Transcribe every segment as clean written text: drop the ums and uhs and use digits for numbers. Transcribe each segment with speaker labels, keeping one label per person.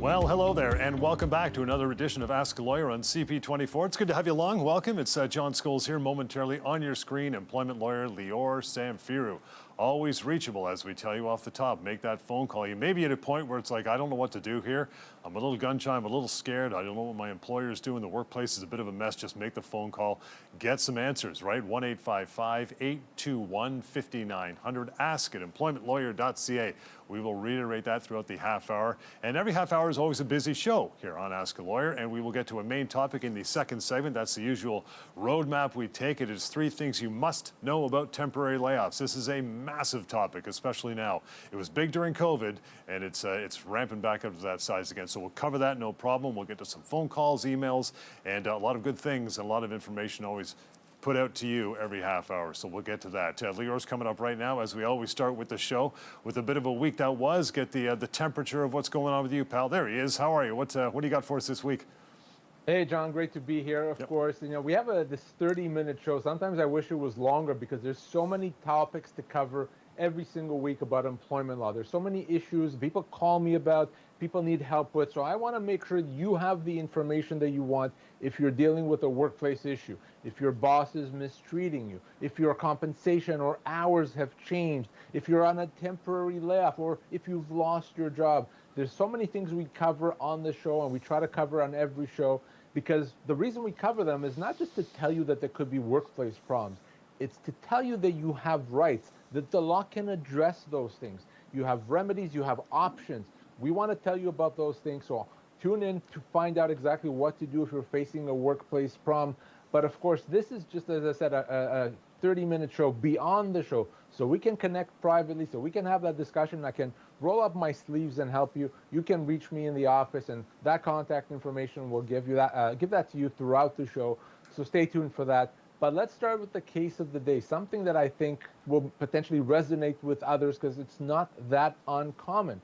Speaker 1: Well, hello there, and welcome back to another edition of Ask a Lawyer on CP24. It's good to have you along. Welcome. It's John Scholes here momentarily on your screen. Employment lawyer Lior Samfiru. Always reachable, as we tell you off the top. Make that phone call. You may be at a point where it's like, I don't know what to do here. I'm a little gun-shy. I'm a little scared. I don't know what my employer is doing. The workplace is a bit of a mess. Just make the phone call. Get some answers, right? 1-855-821-5900. Ask at EmploymentLawyer.ca. We will reiterate that throughout the half hour. And every half hour is always a busy show here on Ask a Lawyer. And we will get to a main topic in the second segment. That's the usual roadmap we take. It is 3 things you must know about temporary layoffs. This is a massive topic, especially now. It was big during COVID, and it's ramping back up to that size again. So we'll cover that, no problem. We'll get to some phone calls, emails, and a lot of good things and a lot of information always put out to you every half hour. So we'll get to that. Lior's coming up right now, as we always start with the show with a bit of a week that was. Get the temperature of what's going on with you, pal. There he is. How are you? What do you got for us this week?
Speaker 2: Hey, John, great to be here, of course. You know, we have this 30-minute show. Sometimes I wish it was longer because there's so many topics to cover every single week about employment law. There's so many issues people call me about, people need help with. So I want to make sure you have the information that you want if you're dealing with a workplace issue, if your boss is mistreating you, if your compensation or hours have changed, if you're on a temporary layoff, or if you've lost your job. There's so many things we cover on the show, and we try to cover on every show, because the reason we cover them is not just to tell you that there could be workplace problems. It's to tell you that you have rights, that the law can address those things. You have remedies, you have options. We want to tell you about those things, so tune in to find out exactly what to do if you're facing a workplace problem. But of course, this is just, as I said, a 30-minute show beyond the show, so we can connect privately, so we can have that discussion. I can roll up my sleeves and help you. You can reach me in the office, and that contact information will give that to you throughout the show. So stay tuned for that. But let's start with the case of the day, something that I think will potentially resonate with others because it's not that uncommon.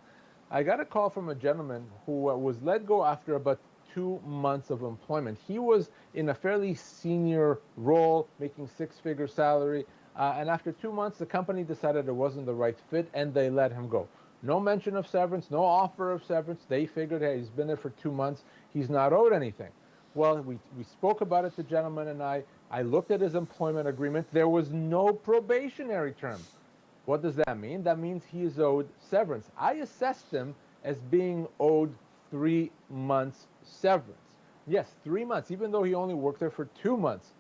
Speaker 2: I got a call from a gentleman who was let go after about 2 months of employment. He was in a fairly senior role, making 6-figure salary, and after 2 months, the company decided it wasn't the right fit, and they let him go. No mention of severance, no offer of severance. They figured, hey, he's been there for 2 months. He's not owed anything. Well, we spoke about it, the gentleman and I. I looked at his employment agreement. There was no probationary term. What does that mean? That means he is owed severance. I assessed him as being owed 3 months severance. Yes, 3 months, even though he only worked there for 2 months.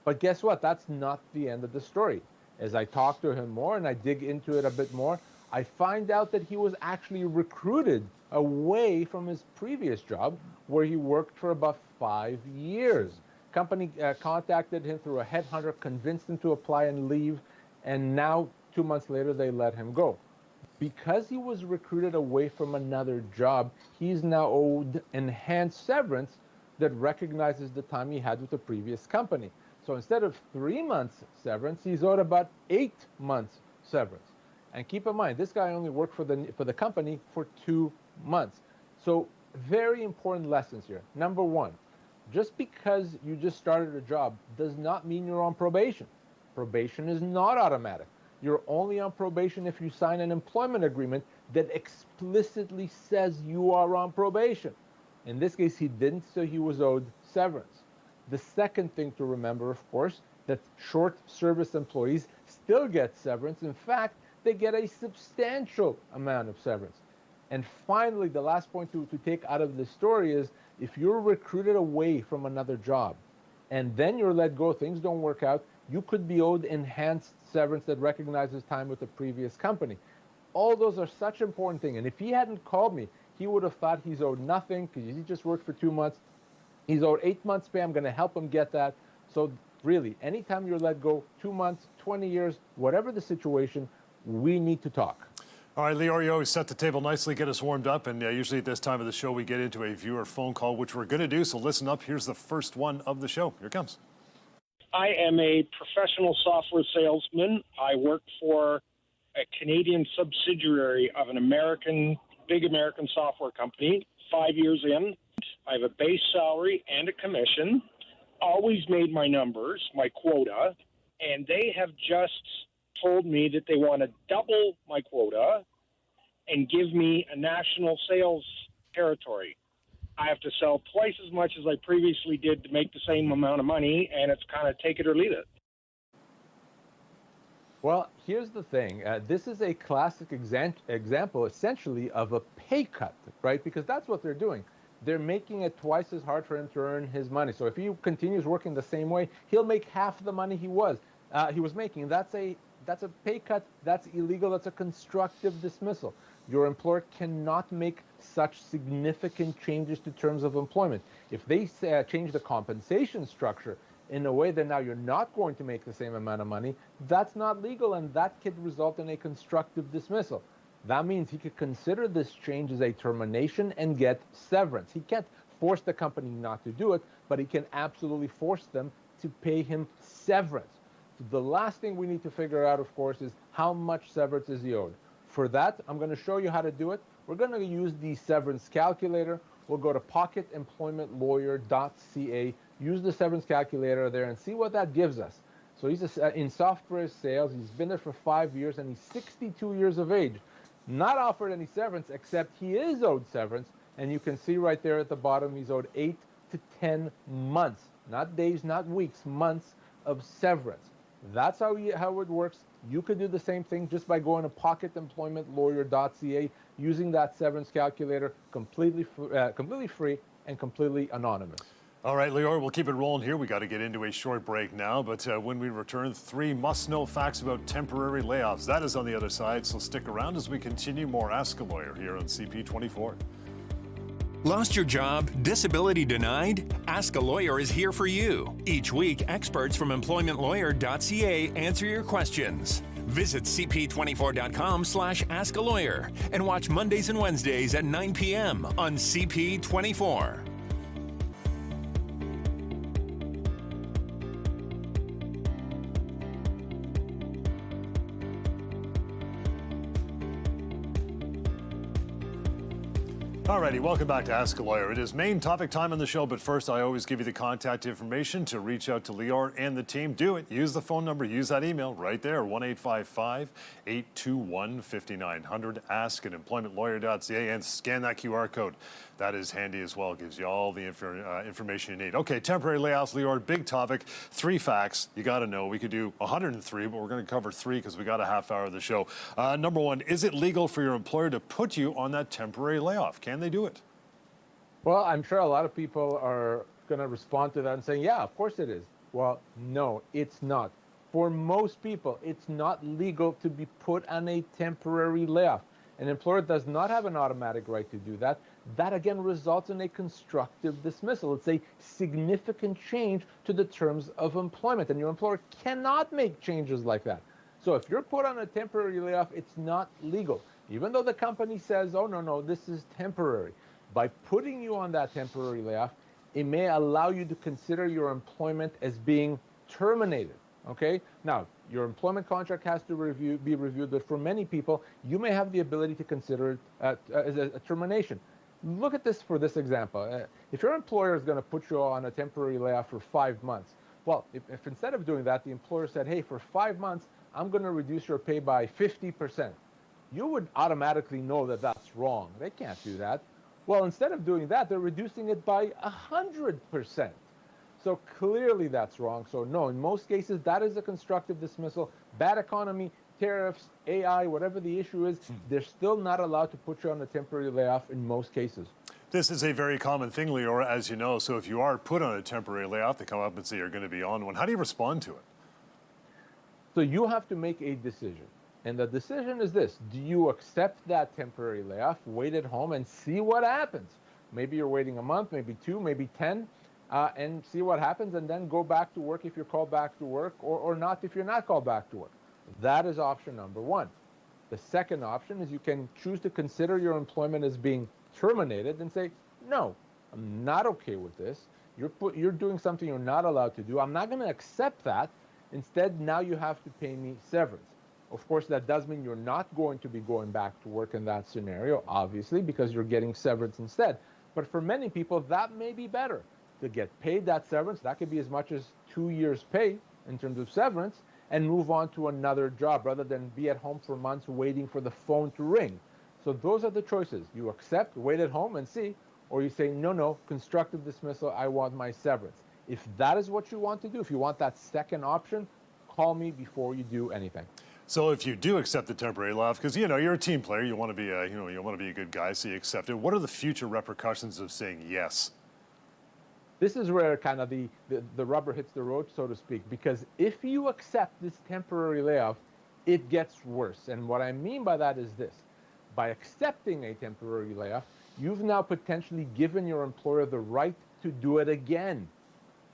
Speaker 2: But guess what? That's not the end of the story. As I talk to him more and I dig into it a bit more, I find out that he was actually recruited away from his previous job, where he worked for about 5 years. Company contacted him through a headhunter, convinced him to apply and leave, and now 2 months later they let him go. Because he was recruited away from another job, he's now owed enhanced severance that recognizes the time he had with the previous company. So instead of 3 months severance, he's owed about 8 months severance. And keep in mind, this guy only worked for the company for 2 months. So very important lessons here. Number one, just because you just started a job does not mean you're on probation. Probation is not automatic. You're only on probation if you sign an employment agreement that explicitly says you are on probation. In this case, he didn't, so he was owed severance. The second thing to remember, of course, that short service employees still get severance. In fact, they get a substantial amount of severance. And finally, the last point to take out of this story is, if you're recruited away from another job and then you're let go, things don't work out, you could be owed enhanced severance that recognizes time with the previous company. All those are such important things. And if he hadn't called me, he would have thought he's owed nothing because he just worked for 2 months. He's owed 8 months pay. I'm going to help him get that. So really, anytime you're let go, 2 months, 20 years, whatever the situation, we need to talk.
Speaker 1: All right, Lior, you always set the table nicely, get us warmed up, and usually at this time of the show we get into a viewer phone call, which we're going to do, so listen up. Here's the first one of the show. Here it comes.
Speaker 3: I am a professional software salesman. I work for a Canadian subsidiary of an big American software company. 5 years in, I have a base salary and a commission. Always made my numbers, my quota, and they have just told me that they want to double my quota and give me a national sales territory. I have to sell twice as much as I previously did to make the same amount of money, and it's kind of take it or leave it.
Speaker 2: Well, here's the thing. This is a classic example, essentially, of a pay cut, right? Because that's what they're doing. They're making it twice as hard for him to earn his money. So if he continues working the same way, he'll make half the money he was making. That's a pay cut. That's illegal. That's a constructive dismissal. Your employer cannot make such significant changes to terms of employment. If they change the compensation structure in a way that now you're not going to make the same amount of money, that's not legal, and that could result in a constructive dismissal. That means he could consider this change as a termination and get severance. He can't force the company not to do it, but he can absolutely force them to pay him severance. So the last thing we need to figure out, of course, is how much severance is he owed. For that, I'm going to show you how to do it. We're going to use the severance calculator. We'll go to EmploymentLawyer.ca, use the severance calculator there, and see what that gives us. So he's in software sales. He's been there for 5 years, and he's 62 years of age. Not offered any severance, except he is owed severance. And you can see right there at the bottom, he's owed 8 to 10 months, not days, not weeks, months of severance. That's how it works. You could do the same thing just by going to PocketEmploymentLawyer.ca, using that severance calculator, completely free and completely anonymous.
Speaker 1: All right, Lior, we'll keep it rolling here. We got to get into a short break now, but when we return, 3 must-know facts about temporary layoffs. That is on the other side, so stick around as we continue more Ask a Lawyer here on CP24.
Speaker 4: Lost your job? Disability denied? Ask a Lawyer is here for you. Each week, experts from EmploymentLawyer.ca answer your questions. Visit cp24.com/askalawyer and watch Mondays and Wednesdays at 9 p.m. on CP24.
Speaker 1: Alrighty, welcome back to Ask a Lawyer. It is main topic time on the show, but first I always give you the contact information to reach out to Lior and the team. Do it. Use the phone number. Use that email right there, 1-855-821-5900. Ask at EmploymentLawyer.ca and scan that QR code. That is handy as well. Gives you all the information you need. Okay, temporary layoffs, Lior, big topic. 3 facts you got to know. We could do 103, but we're going to cover 3 because we got a half hour of the show. Number 1, is it legal for your employer to put you on that temporary layoff? Can they do it?
Speaker 2: Well, I'm sure a lot of people are going to respond to that and saying, yeah, of course it is. Well, no, it's not. For most people, it's not legal to be put on a temporary layoff. An employer does not have an automatic right to do that. That, again, results in a constructive dismissal. It's a significant change to the terms of employment, and your employer cannot make changes like that. So if you're put on a temporary layoff, it's not legal. Even though the company says, oh, no, this is temporary. By putting you on that temporary layoff, it may allow you to consider your employment as being terminated, okay? Now, your employment contract has to be reviewed, but for many people, you may have the ability to consider it as a termination. Look at this for this example. If your employer is going to put you on a temporary layoff for 5 months, well, if instead of doing that, the employer said, hey, for 5 months, I'm going to reduce your pay by 50%. You would automatically know that that's wrong. They can't do that. Well, instead of doing that, they're reducing it by 100%. So clearly that's wrong. So no, in most cases, that is a constructive dismissal. Bad economy, tariffs, AI, whatever the issue is, they're still not allowed to put you on a temporary layoff in most cases.
Speaker 1: This is a very common thing, Lior, as you know. So if you are put on a temporary layoff, they come up and say you're going to be on one. How do you respond to it?
Speaker 2: So you have to make a decision. And the decision is this: do you accept that temporary layoff, wait at home, and see what happens? Maybe you're waiting a month, maybe 2, maybe 10, and see what happens, and then go back to work if you're called back to work, or not if you're not called back to work. That is option number 1. The second option is you can choose to consider your employment as being terminated and say, no, I'm not okay with this. You're doing something you're not allowed to do. I'm not going to accept that. Instead, now you have to pay me severance. Of course, that does mean you're not going to be going back to work in that scenario, obviously, because you're getting severance instead. But for many people, that may be better to get paid that severance. That could be as much as 2 years' pay in terms of severance, and move on to another job rather than be at home for months waiting for the phone to ring. So those are the choices. You accept, wait at home and see, or you say, no, constructive dismissal, I want my severance. If that is what you want to do, if you want that second option, call me before you do anything.
Speaker 1: So if you do accept the temporary layoff, because you're a team player, you want to be a good guy, so you accept it. What are the future repercussions of saying yes?
Speaker 2: This is where kind of the rubber hits the road, so to speak, because if you accept this temporary layoff, it gets worse. And what I mean by that is this. By accepting a temporary layoff, you've now potentially given your employer the right to do it again.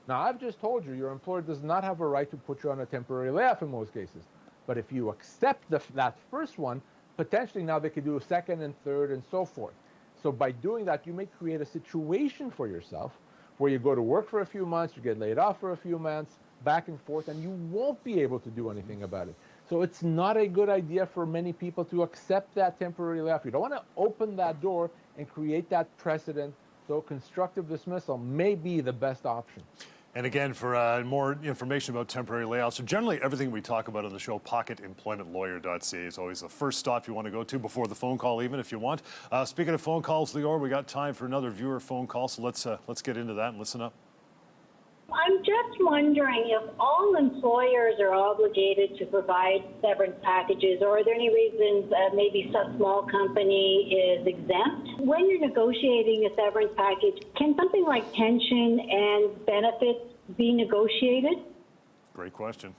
Speaker 2: Now, I've just told you, your employer does not have a right to put you on a temporary layoff in most cases. But if you accept that first one, potentially now they could do a second and third and so forth. So by doing that, you may create a situation for yourself where you go to work for a few months, you get laid off for a few months, back and forth, and you won't be able to do anything about it. So it's not a good idea for many people to accept that temporary layoff. You don't want to open that door and create that precedent. So constructive dismissal may be the best option.
Speaker 1: And again, for more information about temporary layoffs, so generally everything we talk about on the show, EmploymentLawyer.ca is always the first stop you want to go to before the phone call, even if you want. Speaking of phone calls, Lior, we got time for another viewer phone call, so let's get into that and listen up.
Speaker 5: I'm just wondering if all employers are obligated to provide severance packages, or are there any reasons maybe some small company is exempt? When you're negotiating a severance package, can something like pension and benefits be negotiated?
Speaker 1: Great question.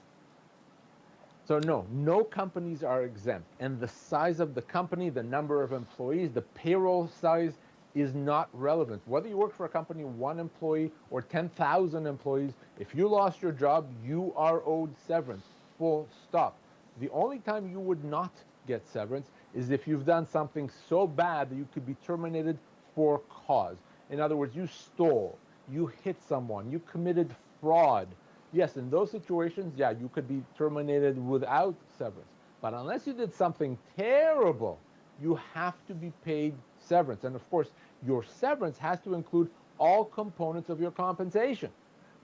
Speaker 2: So no companies are exempt. And the size of the company, the number of employees, the payroll size is not relevant. Whether you work for a company, 1 employee or 10,000 employees, if you lost your job, you are owed severance, full stop. The only time you would not get severance is if you've done something so bad that you could be terminated for cause. In other words, you stole, you hit someone, you committed fraud. Yes, in those situations, yeah, you could be terminated without severance. But unless you did something terrible, you have to be paid severance. And of course, your severance has to include all components of your compensation,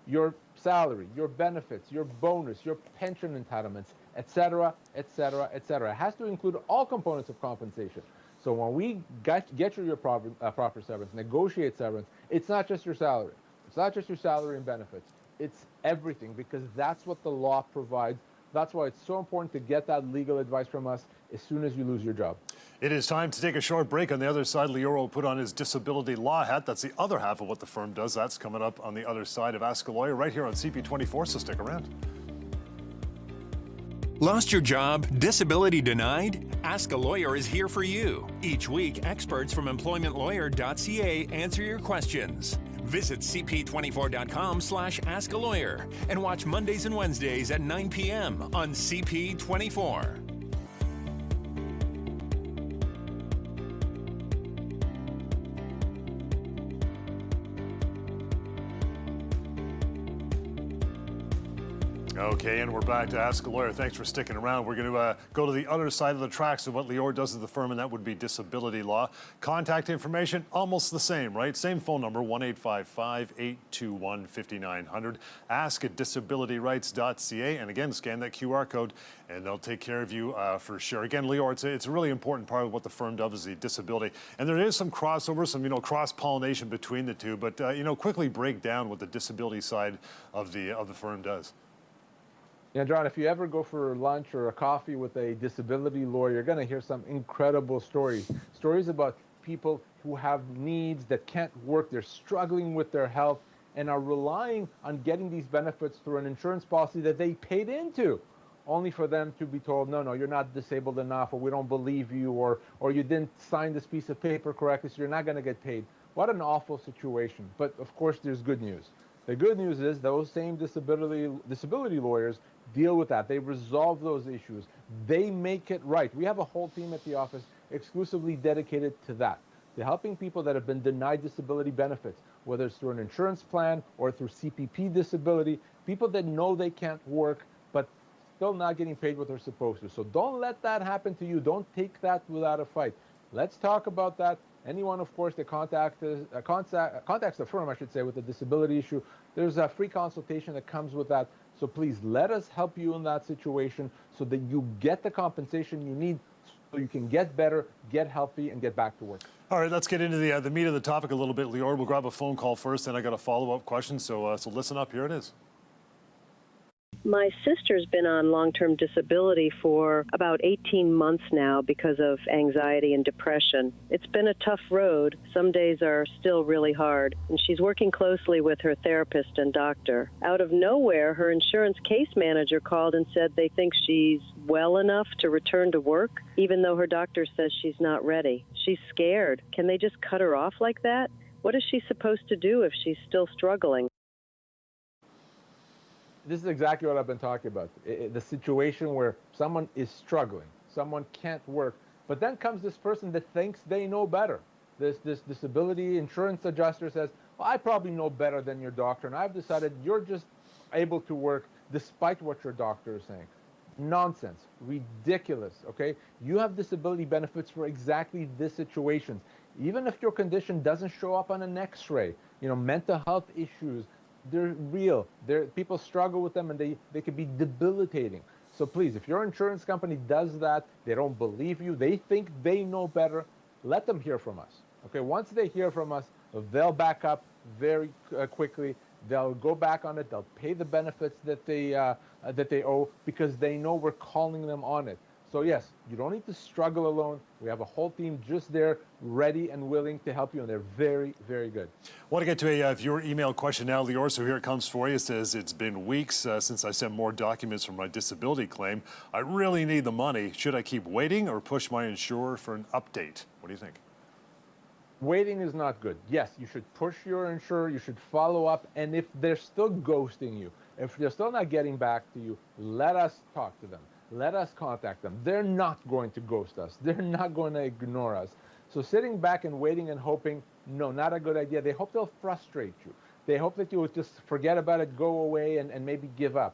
Speaker 2: your salary, your benefits, your bonus, your pension entitlements, etc., etc., etc. It has to include all components of compensation. So when we get you your proper severance, negotiate severance, it's not just your salary. It's not just your salary and benefits. It's everything, because that's what the law provides. That's why it's so important to get that legal advice from us as soon as you lose your job.
Speaker 1: It is time to take a short break. On the other side, Lior will put on his disability law hat. That's the other half of what the firm does. That's coming up on the other side of Ask a Lawyer right here on CP24, so stick around.
Speaker 4: Lost your job? Disability denied? Ask a Lawyer is here for you. Each week, experts from EmploymentLawyer.ca answer your questions. Visit cp24.com/askalawyer and watch Mondays and Wednesdays at 9 p.m. on CP24.
Speaker 1: Okay, and we're back to Ask a Lawyer. Thanks for sticking around. We're going to go to the other side of the tracks of what Lior does at the firm, and that would be disability law. Contact information, almost the same, right? Same phone number, 1-855-821-5900. Ask at disabilityrights.ca. And again, scan that QR code, and they'll take care of you for sure. Again, Lior, it's a really important part of what the firm does, is the disability. And there is some crossover, some cross-pollination between the two. But quickly break down what the disability side of the firm does.
Speaker 2: Yeah, John, if you ever go for lunch or a coffee with a disability lawyer, you're going to hear some incredible stories. Stories about people who have needs that can't work, they're struggling with their health, and are relying on getting these benefits through an insurance policy that they paid into, only for them to be told, no, you're not disabled enough, or we don't believe you, or you didn't sign this piece of paper correctly, so you're not going to get paid. What an awful situation. But of course, there's good news. The good news is those same disability lawyers deal with that. They resolve those issues. They make it right. We have a whole team at the office exclusively dedicated to that, to helping people that have been denied disability benefits, whether it's through an insurance plan or through CPP disability, people that know they can't work but still not getting paid what they're supposed to. So don't let that happen to you. Don't take that without a fight. Let's talk about that. Anyone, of course, that contacts the firm, I should say, with a disability issue, there's a free consultation that comes with that. So please let us help you in that situation so that you get the compensation you need you can get better, get healthy, and get back to work.
Speaker 1: All right, let's get into the meat of the topic a little bit, Lior. We'll grab a phone call first, and I got a follow-up question, so listen up. Here it is.
Speaker 6: My sister's been on long-term disability for about 18 months now because of anxiety and depression. It's been a tough road. Some days are still really hard, and she's working closely with her therapist and doctor. Out of nowhere, her insurance case manager called and said they think she's well enough to return to work, even though her doctor says she's not ready. She's scared. Can they just cut her off like that? What is she supposed to do if she's still struggling?
Speaker 2: This is exactly what I've been talking about. The situation where someone is struggling, someone can't work, but then comes this person that thinks they know better. This disability insurance adjuster says, well, I probably know better than your doctor, and I've decided you're just able to work despite what your doctor is saying. Nonsense. Ridiculous, okay? You have disability benefits for exactly this situation. Even if your condition doesn't show up on an x-ray, mental health issues, they're real. People struggle with them, and they can be debilitating. So please, if your insurance company does that, they don't believe you, they think they know better, let them hear from us. Okay, once they hear from us, they'll back up very quickly. They'll go back on it. They'll pay the benefits that they owe because they know we're calling them on it. So yes, you don't need to struggle alone. We have a whole team just there, ready and willing to help you, and they're very, very good.
Speaker 1: I want to get to a viewer email question now, Lior, so here it comes for you. It says, it's been weeks since I sent more documents for my disability claim. I really need the money. Should I keep waiting or push my insurer for an update? What do you think?
Speaker 2: Waiting is not good. Yes, you should push your insurer, you should follow up, and if they're still ghosting you, if they're still not getting back to you, let us talk to them. Let us contact them. They're not going to ghost us. They're not going to ignore us. So sitting back and waiting and hoping, no, not a good idea. They hope they'll frustrate you. They hope that you will just forget about it, go away, and maybe give up.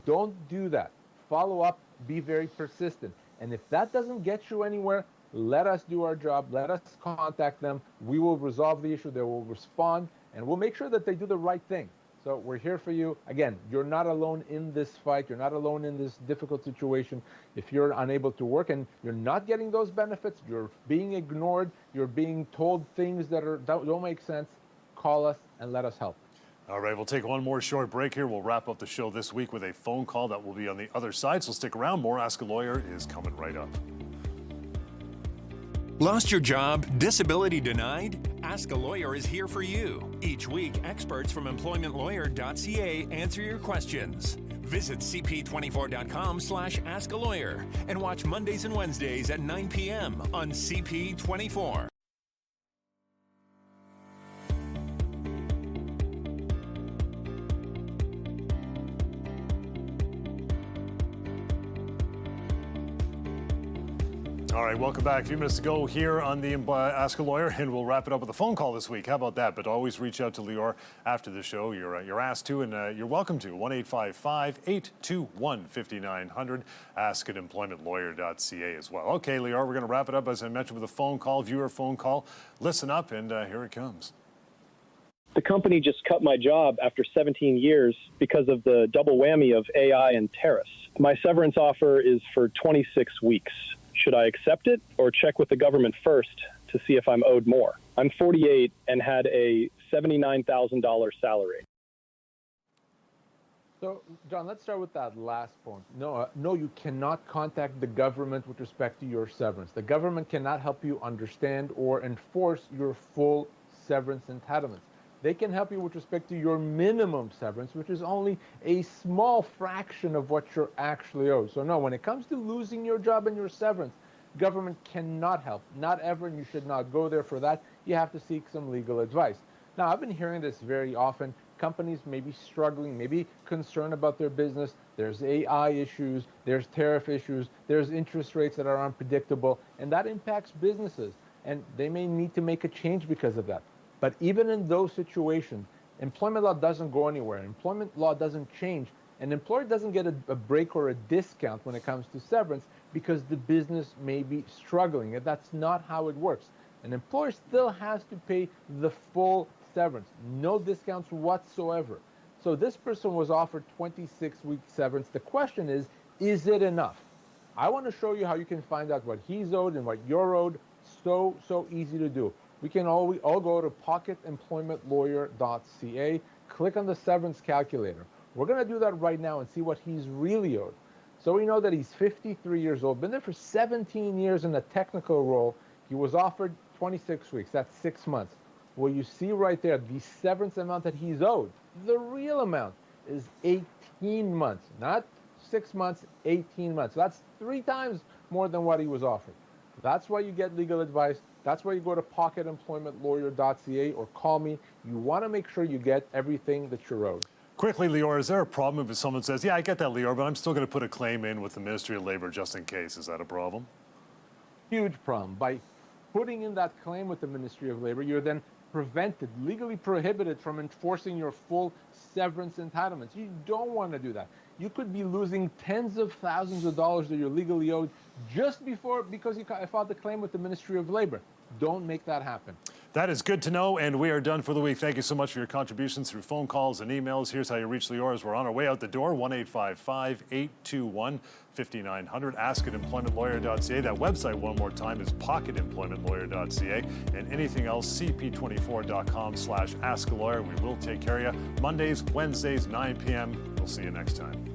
Speaker 2: Don't do that. Follow up, be very persistent. And if that doesn't get you anywhere, let us do our job. Let us contact them. We will resolve the issue. They will respond, and we'll make sure that they do the right thing. So we're here for you. Again, you're not alone in this fight. You're not alone in this difficult situation. If you're unable to work and you're not getting those benefits, you're being ignored, you're being told things that don't make sense, call us and let us help.
Speaker 1: All right, we'll take one more short break here. We'll wrap up the show this week with a phone call that will be on the other side. So stick around. More Ask a Lawyer is coming right up.
Speaker 4: Lost your job? Disability denied? Ask a Lawyer is here for you. Each week, experts from EmploymentLawyer.ca answer your questions. Visit cp24.com/askalawyer and watch Mondays and Wednesdays at 9 p.m. on CP24.
Speaker 1: All right, welcome back. A few minutes to go here on the Ask a Lawyer, and we'll wrap it up with a phone call this week. How about that? But always reach out to Lior after the show. You're asked to, and you're welcome to. 1-855-821-5900. Ask at EmploymentLawyer.ca as well. Okay, Lior, we're going to wrap it up, as I mentioned, with a phone call, viewer phone call. Listen up, and here it comes.
Speaker 7: The company just cut my job after 17 years because of the double whammy of AI and tariffs. My severance offer is for 26 weeks. Should I accept it or check with the government first to see if I'm owed more? I'm 48 and had a $79,000 salary.
Speaker 2: So, John, let's start with that last point. No, you cannot contact the government with respect to your severance. The government cannot help you understand or enforce your full severance entitlements. They can help you with respect to your minimum severance, which is only a small fraction of what you're actually owed. So no, when it comes to losing your job and your severance, government cannot help, not ever, and you should not go there for that. You have to seek some legal advice. Now, I've been hearing this very often. Companies may be struggling, maybe concerned about their business. There's AI issues, there's tariff issues, there's interest rates that are unpredictable, and that impacts businesses. And they may need to make a change because of that. But even in those situations, employment law doesn't go anywhere. Employment law doesn't change. An employer doesn't get a break or a discount when it comes to severance because the business may be struggling. And that's not how it works. An employer still has to pay the full severance, no discounts whatsoever. So this person was offered 26-week severance. The question is it enough? I want to show you how you can find out what he's owed and what you're owed. So easy to do. We can all go to pocketemploymentlawyer.ca, click on the severance calculator. We're going to do that right now and see what he's really owed. So we know that he's 53 years old, been there for 17 years in a technical role. He was offered 26 weeks, that's 6 months. Well, you see right there, the severance amount that he's owed, the real amount is 18 months, not 6 months, 18 months. So that's 3 times more than what he was offered. That's why you get legal advice. That's why you go to pocketemploymentlawyer.ca or call me. You want to make sure you get everything that you're owed.
Speaker 1: Quickly, Lior, is there a problem if someone says, yeah, I get that, Lior, but I'm still going to put a claim in with the Ministry of Labor just in case? Is that a problem?
Speaker 2: Huge problem. By putting in that claim with the Ministry of Labor, you're then prevented, legally prohibited from enforcing your full severance entitlements. You don't want to do that. You could be losing tens of thousands of dollars that you're legally owed just because you filed the claim with the Ministry of Labor. Don't make that happen.
Speaker 1: That is good to know, and we are done for the week. Thank you so much for your contributions through phone calls and emails. Here's how you reach Lior as we're on our way out the door, 1-855-821-5900. Ask at EmploymentLawyer.ca. That website, one more time, is pocketemploymentlawyer.ca. And anything else, cp24.com/askalawyer. We will take care of you Mondays, Wednesdays, 9 p.m. We'll see you next time.